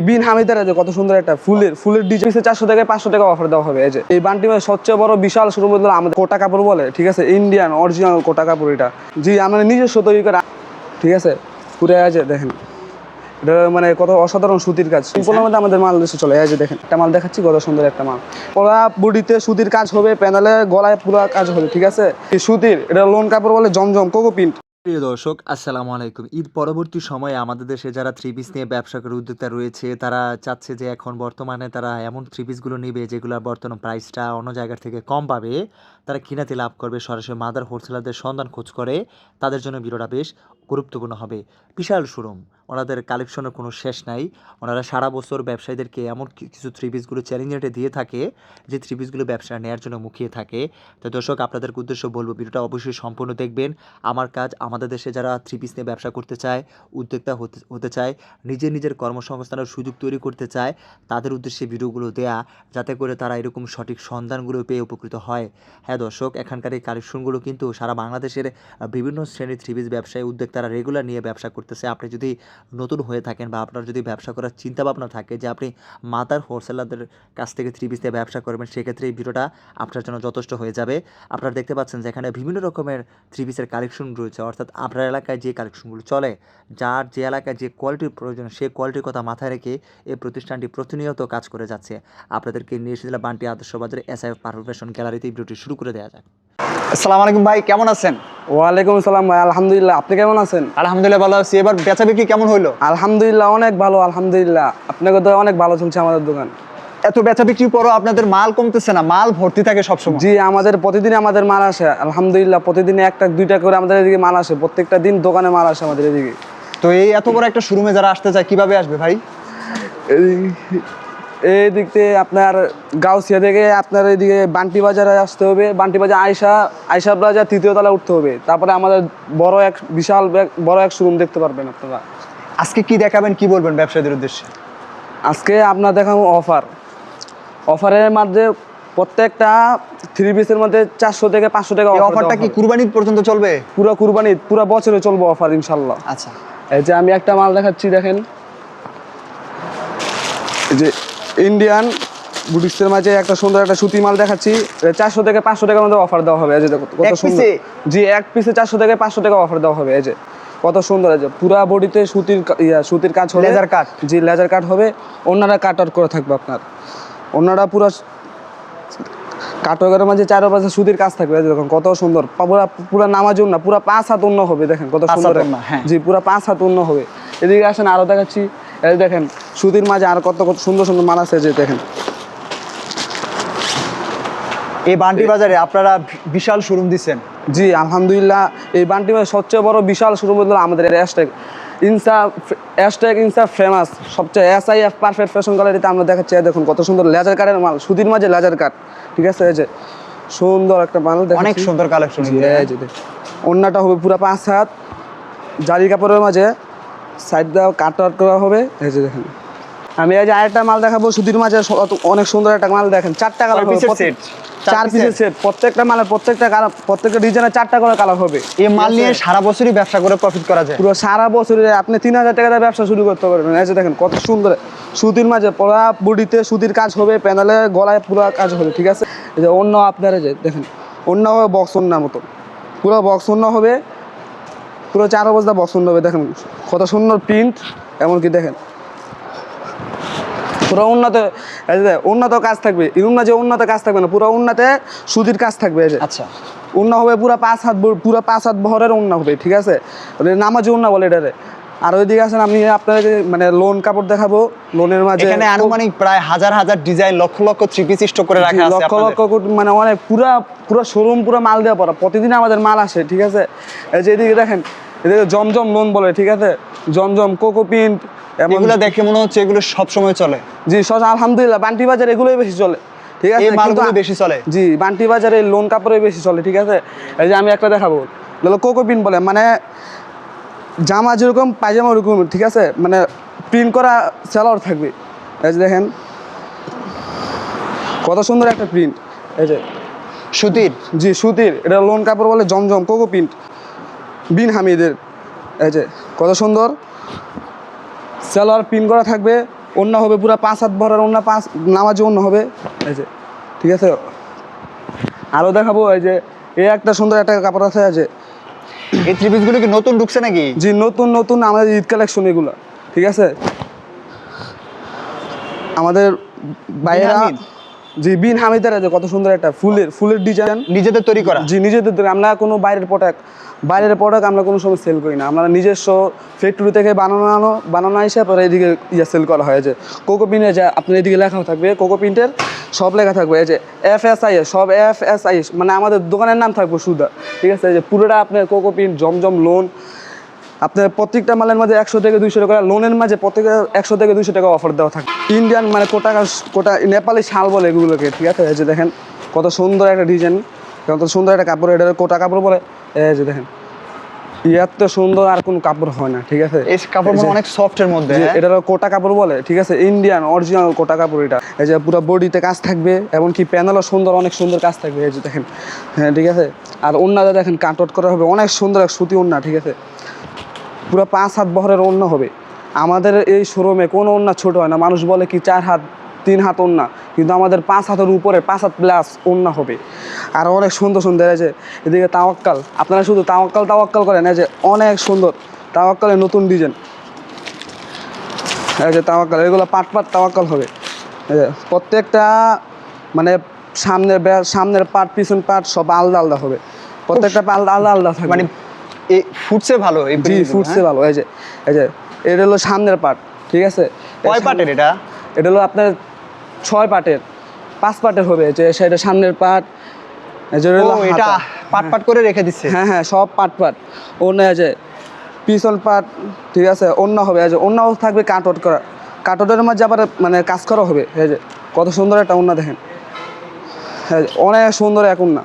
বিন হামিদের যে কত সুন্দর একটা ফুলের ডিজাইন 400 থেকে 500 টাকা অফার দেওয়া হবে। এই যে এই বান্টি সবচেয়ে বড় বিশাল শোরুম হলো আমাদের কোটা কাপড় বলে, ঠিক আছে, ইন্ডিয়ান অরিজিনাল কোটা কাপড় এটা। জি, আমরা নিজস্ব তৈরি করা, ঠিক আছে, পুরো আছে দেখেন। এটা মানে কত অসাধারণ সুতির কাজ, সিম্পলের মধ্যে আমাদের মাল দেশে চলে। এই যে দেখেন একটা মাল দেখাচ্ছি, কত সুন্দর একটা মাল। পুরা বডিতে সুতির কাজ হবে, প্যানেলে গলায় পুরো কাজ হবে, ঠিক আছে। এই সুতির এটা লোন কাপড় বলে, জমজম কোকো প্রিন্ট। প্রিয় দর্শক, আসসালামু আলাইকুম। ঈদ পরবর্তী সময়ে আমাদের দেশে যারা থ্রি পিস নিয়ে ব্যবসা করে উদ্যোক্তা রয়েছে, তারা চাচ্ছে যে এখন বর্তমানে তারা এমন থ্রি পিসগুলো নেবে যেগুলোর বর্তমান প্রাইসটা অন্য জায়গার থেকে কম পাবে, তারা কিনাতে লাভ করবে, সরাসরি মাদার হোলসেলারদের সন্ধান খোঁজ করে। তাদের জন্য ভিডিওটা বেশ গুরুত্বপূর্ণ হবে। বিশাল শোরুম, ওনাদের কালেকশনের কোনো শেষ নাই। ওনারা সারা বছর ব্যবসায়ীদেরকে এমন কিছু থ্রি পিসগুলো চ্যালেঞ্জ রেটে দিয়ে থাকে যে থ্রি পিসগুলো ব্যবসা নেওয়ার জন্য মুখিয়ে থাকে। তো দর্শক, আপনাদেরকে উদ্দেশ্য বলবো, ভিডিওটা অবশ্যই সম্পূর্ণ দেখবেন। আমার কাজ আমাদের দেশে যারা থ্রি পিস নিয়ে ব্যবসা করতে চায়, উদ্যোক্তা হতে চায়, নিজের কর্মসংস্থানের সুযোগ তৈরি করতে চায়, তাদের উদ্দেশ্যে ভিডিওগুলো দেয়া, যাতে করে তারা এরকম সঠিক সন্ধানগুলো পেয়ে উপকৃত হয়। হ্যাঁ দর্শক, এখানকার এই কালেকশনগুলো কিন্তু সারা বাংলাদেশের বিভিন্ন শ্রেণীর থ্রি পিস ব্যবসায়ী উদ্যোক্তারা রেগুলার নিয়ে ব্যবসা করতেছে। আপনি যদি নতুন হয়ে থাকেন বা আপনার যদি ব্যবসা করার চিন্তাভাবনা থাকে যে আপনি মাদার হোলসেলারদের কাছ থেকে থ্রি পিস দিয়ে ব্যবসা করবেন, সেক্ষেত্রে এই ভিডিওটা আপনার জন্য যথেষ্ট হয়ে যাবে। আপনারা দেখতে পাচ্ছেন যে এখানে বিভিন্ন রকমের থ্রি পিসের কালেকশন রয়েছে, অর্থাৎ আপনার এলাকায় যে কালেকশনগুলো চলে, যার যে এলাকায় যে কোয়ালিটির প্রয়োজন, সেই কোয়ালিটির কথা মাথায় রেখে এই প্রতিষ্ঠানটি প্রতিনিয়ত কাজ করে যাচ্ছে। আপনাদেরকে নিয়ে এসেছিলাম বান্টি আদর্শ বাজারে এসআইএফ পারফেক্ট ফ্যাশন গ্যালারিতে। ভিডিওটি শুরু করে দেওয়া যাক। আসসালামু আলাইকুম ভাই, কেমন আছেন? ওয়ালাইকুম আসসালাম ভাই, আলহামদুলিল্লাহ। আপনি কেমন আছেন? আলহামদুলিল্লাহ ভালো আছি। এবার বেচা বিক্রি কেমন হইলো? আলহামদুলিল্লাহ অনেক ভালো, আলহামদুলিল্লাহ। আপনাকে তো অনেক ভালো চলছে আমাদের দোকান। এত বেচা বিক্রির পরও আপনাদের মাল কমতেছে না, মাল ভর্তি থাকে সবসময়। জি, আমাদের প্রতিদিন আমাদের মাল আসে, আলহামদুলিল্লাহ। প্রতিদিন একটা দুইটা করে আমাদের এদিকে মাল আসে, প্রত্যেকটা দিন দোকানে মাল আসে আমাদের এদিকে। তো এই এত বড় একটা শোরুমে যারা আসতে চায় কিভাবে আসবে ভাই? এই দিক থেকে আপনার গাউসিয়া থেকে আপনার এইদিকে বান্টি বাজারে আসতে হবে। বান্টি বাজার আয়সা প্লাজা 3য় তলায় উঠতে হবে। তারপরে আমাদের বিশাল বড় এক শোরুম দেখতে পারবেন আপনারা। আজকে কি দেখাবেন, কি বলবেন ব্যবসায়ীদের উদ্দেশ্যে? আজকে আপনার দেখাবো অফারের মধ্যে প্রত্যেকটা থ্রি পিসের মধ্যে 400 থেকে 500 টাকা এই অফারটা কি কুরবানি পর্যন্ত চলবে? পুরো কুরবানি, পুরো বছরে চলবে অফার ইনশাল্লাহ। আচ্ছা, এই যে আমি একটা মাল দেখাচ্ছি, দেখেন। এই যে ইন্ডিয়ান বুটিক্সের মাঝে একটা সুন্দর একটা সুতি মাল দেখাচ্ছি, 400 থেকে 500 টাকার মধ্যে অফার দেওয়া হবে। এই যে কত সুন্দর। জি, এক পিসে 400 থেকে 500 টাকা অফার দেওয়া হবে। এই যে কত সুন্দর। এই যে পুরা বডিতে সুতির কাজ হবে, লেজার কাট। জি, লেজার কাট হবে। ওনারা কাট আউট করে থাকবে আপনার, ওনারা পুরো কাটওয়ারের মাঝে চারপাশে সুতির কাজ থাকবে। দেখুন কত সুন্দর, পুরো নামাজ না, পুরো 5 হাত ওন্না হবে। দেখেন কত সুন্দর। জি, পুরো 5 হাত ওন্না হবে। এদিকে আসেন, আরো দেখাচ্ছি। এই দেখেন সুতির মাঝে আর কত সুন্দর সুন্দর মাল আছে। যে দেখেন, এই বান্টি বাজারে আপনারা বিশাল শোরুম দিচ্ছেন। জি আলহামদুলিল্লাহ। এই বান্টি বাজার সবচেয়ে বড় বিশাল শোরুম হলো আমাদের ইনস্টা ফেমাস, সবচেয়ে এসআইএফ পারফেক্ট ফ্যাশন গ্যালারিতে আমরা দেখাচ্ছি। দেখুন কত সুন্দর লেজার কাটের মাল, সুতির মাঝে লেজার কাট, ঠিক আছে। এই যে সুন্দর একটা মাল, অনেক সুন্দর কালেকশন। ওন্নাটা হবে পুরো 5 হাত, জারি কাপড়ের মাঝে সাইড দাও কাট আউট করা হবে। এই যে দেখেন, আমি এই যে আরেকটা মাল দেখাবো সুতির মাঝে, অনেক সুন্দর একটা মাল। দেখেন 4টা কালার হবে, 4 পিসের সেট। প্রত্যেকটা মালের প্রত্যেকটা ডিজাইনের 4টা করে কালার হবে। এই মাল নিয়ে সারা বছরই ব্যবসা করে প্রফিট করা যায়। পুরো সারা বছরে আপনি 3000 টাকা দিয়ে ব্যবসা শুরু করতে পারবেন। এই যে দেখেন কত সুন্দর সুতির মাঝে পুরো বডিতে সুতির কাজ হবে, প্যানেলে গলায় পুরো কাজ হবে, ঠিক আছে। এই যে অন্য আপনার এই যে দেখেন, অন্য হবে বক্স ওন্নার মতো, পুরো বক্স ওন্ন হবে, পুরো 4 অবস্থা বক্স ওন্ন হবে। দেখেন কত সুন্দর প্রিন্ট, এমনকি দেখেন পুরো উন্নত কাজ থাকবে। যে উন্নত কাজ থাকবে না, পুরো উন্নতে সুতির কাজ থাকবে। এই যে আচ্ছা, উন্না হবে পুরো 5 হাত বহরের উন্না হবে, ঠিক আছে। নামাজি উন্না বলে এটারে। আর ওইদিকে আছেন, আমি আপনাকে মানে লোন কাপড় দেখাবো। লোনের মাঝে এখানে আনুমানিক প্রায় হাজার হাজার design, lakh lakh three piece stock করে রাখা আছে। লক্ষ মানে অনেক পুরো শোরুম পুরো মাল দেওয়া পড়া, প্রতিদিন আমাদের মাল আসে, ঠিক আছে। এই যে এদিকে দেখেন, এদিকে জমজম লোন বলে, ঠিক আছে, জমজম কোকো প্রিন্ট, এগুলো দেখে মনে হচ্ছে এগুলো সব সময় চলে। জি আলহামদুলিল্লাহ, বান্টি বাজার এগুলোই বেশি চলে, ঠিক আছে। এই মালগুলো বেশি চলে। জি, বান্টি বাজারে লোন কাপড়ে বেশি চলে, ঠিক আছে। এই যে আমি একটা দেখাবো, কোকো প্রিন্ট বলে, মানে জামা যেরকম পায়জামা ওরকম, ঠিক আছে, মানে প্রিন্ট করা সেলার থাকবে। এই যে দেখেন কত সুন্দর একটা প্রিন্ট। এই যে সুতির, জি সুতির, এটা লোন কাপড় বলে, জমজম কোকো প্রিন্ট, বিন হামিদের। এই যে কত সুন্দর সেলার প্রিন্ট করা থাকবে, ওন্না হবে পুরো 5 হাত ভরার ওন্না, 5 নামাজি ওন্না হবে এই যে, ঠিক আছে। আরও দেখাবো এই যে এই একটা সুন্দর একটা কাপড় আছে যে, এই থ্রি পিস গুলো কি নতুন ঢুকছে নাকি? জি নতুন নতুন আমাদের ঈদ কালেকশন এগুলো, ঠিক আছে। আমাদের বাইরা হামিদ? জি বিন হামিদের আছে কত সুন্দর একটা ফুলের ডিজাইন, নিজেদের তৈরি করা? জি নিজেদের তৈরি। আমরা কোনো বাইরের প্রোডাক্ট আমরা কোনো সময় সেল করি না। আমরা নিজস্ব ফ্যাক্টরি থেকে বানানো হিসাবে পরে এদিকে সেল করা হয়। যে কোকোপিনে যে আপনার এদিকে লেখা থাকবে, কোকোপিন্টের সব লেখা থাকবে এই যে FSIS, সব FSIS, মানে আমাদের দোকানের নাম থাকবে সুদা, ঠিক আছে। এই যে পুরোটা আপনার কোকোপিন, জমজম লোন, আপনার প্রত্যেকটা মালের মাঝে 100 থেকে 200 টাকা, লোনের মাঝে প্রত্যেকটা 100 থেকে 200 টাকা অফার দেওয়া থাকে। ইন্ডিয়ান মানে কোটা নেপালি শাল বলে এগুলোকে, ঠিক আছে। এই যে দেখেন কত সুন্দর একটা ডিজাইন, কত সুন্দর একটা কাপড়, এটা কোটা কাপড় বলে। এই যে দেখেন এত সুন্দর আর কোনো কাপড় হয় না, ঠিক আছে। এই কাপড় অনেক সফট এর মধ্যে, এটা কোটা কাপড় বলে, ঠিক আছে। ইন্ডিয়ান অরিজিনাল কোটা কাপড় এটা। এই যে পুরো বডিতে কাজ থাকবে, এমনকি প্যানেলও সুন্দর, অনেক সুন্দর কাজ থাকবে। এই যে দেখেন, হ্যাঁ ঠিক আছে। আর ওন্নাটা দেখেন কাট আউট করা হবে, অনেক সুন্দর এক সুতি ওন্না, ঠিক আছে। পুরো 5 হাত বহরের ওন্না হবে। আমাদের এই শোরুমে কোনো ওন্না ছোট হয় না। মানুষ বলে কি 4 হাত 3 হাত ওন্না, কিন্তু আমাদের 5 হাতের উপরে 5 হাত প্লাস ওন্না হবে। আর অনেক সুন্দর সুন্দর এই যে এদিকে তাওয়াক্কাল, আপনারা শুধু তাওয়াক্কাল করেন। এই যে অনেক সুন্দর তাওয়াক্কালের নতুন ডিজাইন, এই যে তাওয়াক্কাল, এগুলো পাট তাওয়াক্কাল হবে। এই যে প্রত্যেকটা মানে সামনের পাট, পিছন পাট সব আলাদা আলাদা হবে, প্রত্যেকটা আলাদা আলাদা থাকবে। মানে এই ফুটছে ভালো, এই জি ফুটছে ভালো। এই যে এটা হলো সামনের পাট, ঠিক আছে। কয় পাটের এটা? এটা হলো আপনার 6 পাটের, 5 পাটের হবে। যে সেটা সামনের পাট, যে এটা পাট করে রেখে দিচ্ছে। হ্যাঁ হ্যাঁ সব পাট ওন্না, যে পিছন পাট, ঠিক আছে। ওন্না হবে, এই যে ওন্নাও থাকবে কাটআউট করা, কাটআউটের মাঝে আবার মানে কাজ করা হবে। এই যে কত সুন্দর একটা ওন্না দেখেন, হ্যাঁ অনেক সুন্দর এক ওন্না,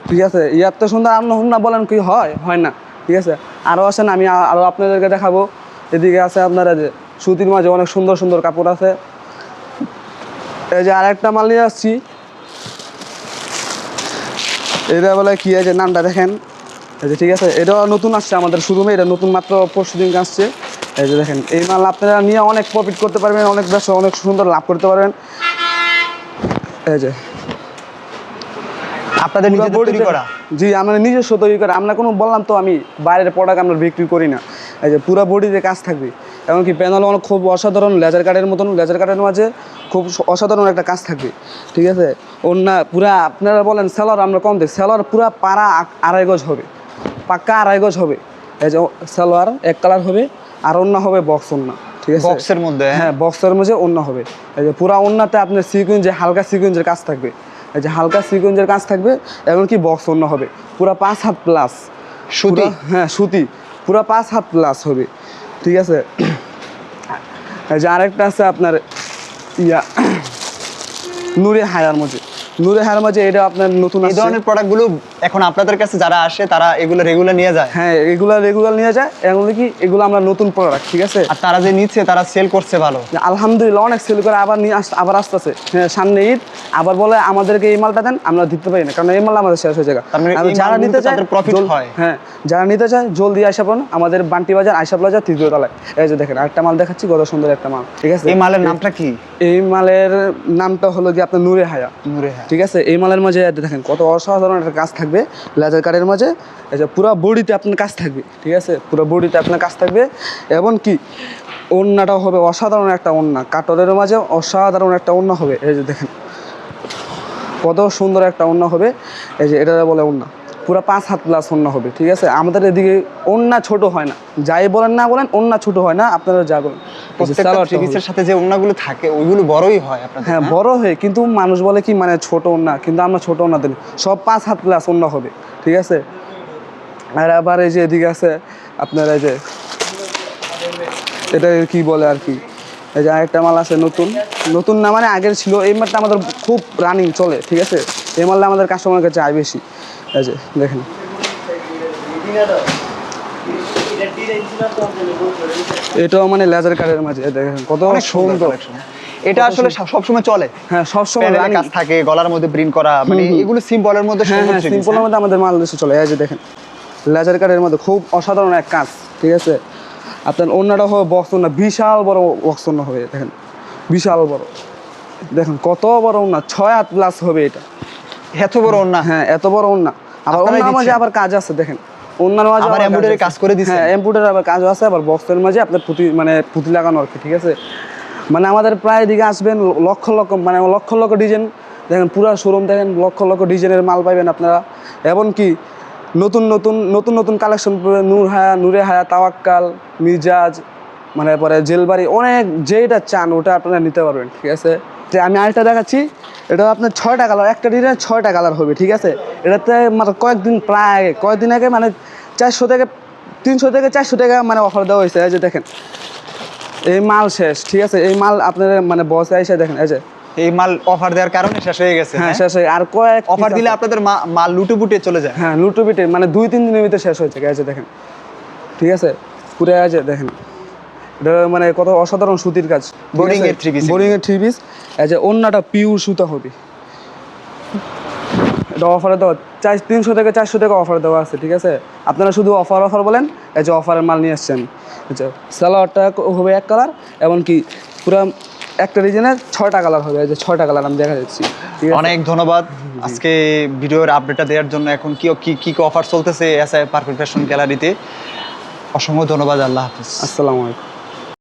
ঠিক আছে। এত সুন্দর ওন্না বলেন কি হয় না, ঠিক আছে। আরও আসেন, আমি আরও আপনাদেরকে দেখাবো। এদিকে আছে আপনারা যে সুতির মাঝে অনেক সুন্দর সুন্দর কাপড় আছে। এই যে আরেকটা মাল নিয়ে আসছি, এটা বলে কি আছে নামটা দেখেন। এই যে ঠিক আছে, এটাও নতুন আসছে আমাদের শোরুমে, এটা নতুন মাত্র পরশুদিন আসছে। এই যে দেখেন এই মাল আপনারা নিয়ে অনেক প্রফিট করতে পারবেন, অনেক ব্যবসা অনেক সুন্দর লাভ করতে পারবেন। এই যে আপনাদের নিজেদের তৈরি করা? জি আমরা নিজস্ব তৈরি করা। আমরা কোনো বললাম তো আমি বাইরের প্রোডাক্ট আমরা বিক্রি করি না। এই যে পুরো বডিতে কাজ থাকবে, এমনকি প্যানেল অনেক খুব অসাধারণ লেজার কাটের মতন, লেজার কাটের মাঝে খুব অসাধারণ একটা কাজ থাকবে, ঠিক আছে। ওন্না পুরা আপনারা বলেন সেলার, আমরা কম দিই, সেলার পুরা পাড়া 2.5 গজ হবে, পাক্কা 2.5 গজ হবে। এই যে সালোয়ার 1 কালার হবে, আর ওন্না হবে বক্স ওন্না, ঠিক আছে। বক্সের মধ্যে? হ্যাঁ বক্সের মধ্যে ওন্না হবে। এই যে পুরা ওন্নাতে আপনার সিকুয়েন্সে হালকা সিকুয়েন্সের কাজ থাকবে, এই যে হালকা সিকুয়েন্সের কাজ থাকবে, এমনকি বক্স ওন্না হবে পুরা 5 হাত প্লাস সুতি। হ্যাঁ সুতি, পুরা 5 হাত প্লাস হবে, ঠিক আছে। এই যে আরেকটা আছে আপনার নূরে হায়ার মাঝে, এটা আপনার নতুন এই ধরনের প্রোডাক্টগুলো এখন আপনাদের কাছে যারা আসে তারা এগুলো রেগুলার নিয়ে যায়? হ্যাঁ এগুলো রেগুলার নিয়ে যায়। এগুলো কি এগুলো আমরা নতুন প্রোডাক্ট, ঠিক আছে। আর তারা যে নিচ্ছে তারা সেল করছে ভালো? আলহামদুলিল্লাহ অনেক সেল করে, আবার নিয়ে আবার আসতেছে। হ্যাঁ সামনে ঈদ, আবার বলে আমাদেরকে এই মালটা দেন, আমরা দিতে পারি না, কারণ এই মাল আমাদের শেষ হয়ে যায়। যারা নিতে চায় প্রফিট হয়। হ্যাঁ যারা নিতে চায় জলদি আইসা পড়ুন আমাদের বান্টি বাজার, আইসা প্লাজা, 3য় তলায়। এই যে দেখেন আরেকটা মাল দেখাচ্ছি, কত সুন্দর একটা মাল, ঠিক আছে। এই মালের নামটা কি? এই মালের নামটা হলো কি আপনার নূরে হায়া, ঠিক আছে। এই মালের মাঝে দেখেন কত অসাধারণ একটা কাজ থাকবে লেজার কাটের মাঝে। এই যে পুরো বডিতে আপনার কাজ থাকবে, ঠিক আছে। পুরো বডিতে আপনার কাজ থাকবে, এবং কি ওন্নাটাও হবে অসাধারণ একটা ওন্না, কাটরের মাঝে অসাধারণ একটা ওন্না হবে। এই যে দেখেন কত সুন্দর একটা ওন্না হবে। এই যে এটা বলে ওন্না, পুরো 5 হাত প্লাস ওন্না হবে, ঠিক আছে। আমাদের এদিকে ওন্না ছোট হয় না, যাই বলেন না বলেন ওন্না ছোট হয় না, আপনারা যা বলেন। প্রত্যেকটা থ্রি পিসের সাথে যে ওন্নাগুলো থাকে ওইগুলো বড়ই হয় আপনাদের? হ্যাঁ বড় হয়, কিন্তু মানুষ বলে কি মানে ছোট ওন্না, কিন্তু আমরা ছোট ওন্না দিই, সব 5 হাত প্লাস ওন্না হবে, ঠিক আছে। আর আবার এই যে এদিকে আছে আপনার এই যে এটা কি বলে আর কি, এই যে আরেকটা মাল আছে নতুন না মানে আগের ছিল। এই মালটা আমাদের খুব রানিং চলে, ঠিক আছে। এই মালটা আমাদের কাস্টমারের কাছে আয় বেশি। এই যে দেখেন এটাও মানে লেজার কাটের মাঝে, দেখেন কত সুন্দর। এটা আসলে সবসময় চলে? হ্যাঁ সবসময় কাজ থাকে, গলার মধ্যে প্রিন্ট করা, মানে এগুলো সিম্পলের মধ্যে। হ্যাঁ সিম্পলের মধ্যে আমাদের মাল দেশে চলে। এই যে দেখেন লেজার কাটের মধ্যে খুব অসাধারণ এক কাজ, ঠিক আছে। আপনার ওন্নাটা হবে বক্স ওন্না, বিশাল বড় বক্স ওন্না হবে, দেখেন বিশাল বড়, দেখেন কত বড় ওন্না, 6 হাত প্লাস হবে এটা। এত বড় ওন্না? হ্যাঁ এত বড় ওন্না। আবার আপনারাই ওন্নার মাঝে দিচ্ছেন? আবার কাজ আছে দেখেন, ওন্নার মাঝে আবার এমব্রয়ডারি কাজ করে দিছেন? হ্যাঁ এমব্রয়ডারি আবার কাজ আছে, আবার বক্সের মাঝে আপনার পুঁতি লাগানো আর কি, ঠিক আছে। মানে আমাদের প্রায় দিকে আসবেন লক্ষ লক্ষ, মানে লক্ষ লক্ষ ডিজাইন দেখেন, পুরো শোরুম দেখেন, লক্ষ লক্ষ ডিজাইনের মাল পাইবেন আপনারা। এমনকি নতুন নতুন নতুন নতুন কালেকশন, নূরে হায়া, তাওয়াক্কাল, মিজাজ, মানে পরে জেলবাড়ি, অনেক যেটা চান ওটা আপনারা নিতে পারবেন, ঠিক আছে। যে আমি আরেকটা দেখাচ্ছি, এটা আপনার 6টা কালার, একটা ডিজাইন 6টা কালার হবে, ঠিক আছে। এটাতে মানে কয়েকদিন আগে মানে 300 থেকে 400 টাকা মানে অফার দেওয়া হয়েছে। এই যে দেখেন, এই মাল শেষ, ঠিক আছে। এই মাল আপনার মানে বসে এসে দেখেন, এই যে এই মাল অফার দেওয়ার কারণে শেষ হয়ে গেছে। হ্যাঁ শেষ হয়ে আর অফার দিলে আপনাদের মাল লুটে চলে যায়। হ্যাঁ লুটোপিটে মানে 2-3 দিনের ভিতরে শেষ হয়েছে, এই যে দেখেন, ঠিক আছে। পুরো এই যে দেখেন, এটা মানে কত অসাধারণ সুতির কাজ, বোরিং এর 3 পিস। বোরিং এর 3 পিস। এই যে ওন্নাটা পিওর সুতা হবে, এটা অফারে দেওয়া 300 থেকে 400 টাকা অফার দেওয়া আছে, ঠিক আছে। আপনারা শুধু অফার বলেন, এই যে অফারের মাল নিয়ে আসছেন। আচ্ছা সালোয়ারটা হবে 1 কালার, এমনকি পুরো একটা ডিজাইনের 6টা কালার হবে, এই যে 6টা কালার আমি দেখা যাচ্ছি, ঠিক আছে। অনেক ধন্যবাদ আজকে ভিডিওর আপডেটটা দেওয়ার জন্য। এখন কি অফার চলতেছে এসআই পারফেক্ট ফ্যাশন গ্যালারিতে। অসংখ্য ধন্যবাদ। আল্লাহ হাফেজ। আসসালামু আলাইকুম।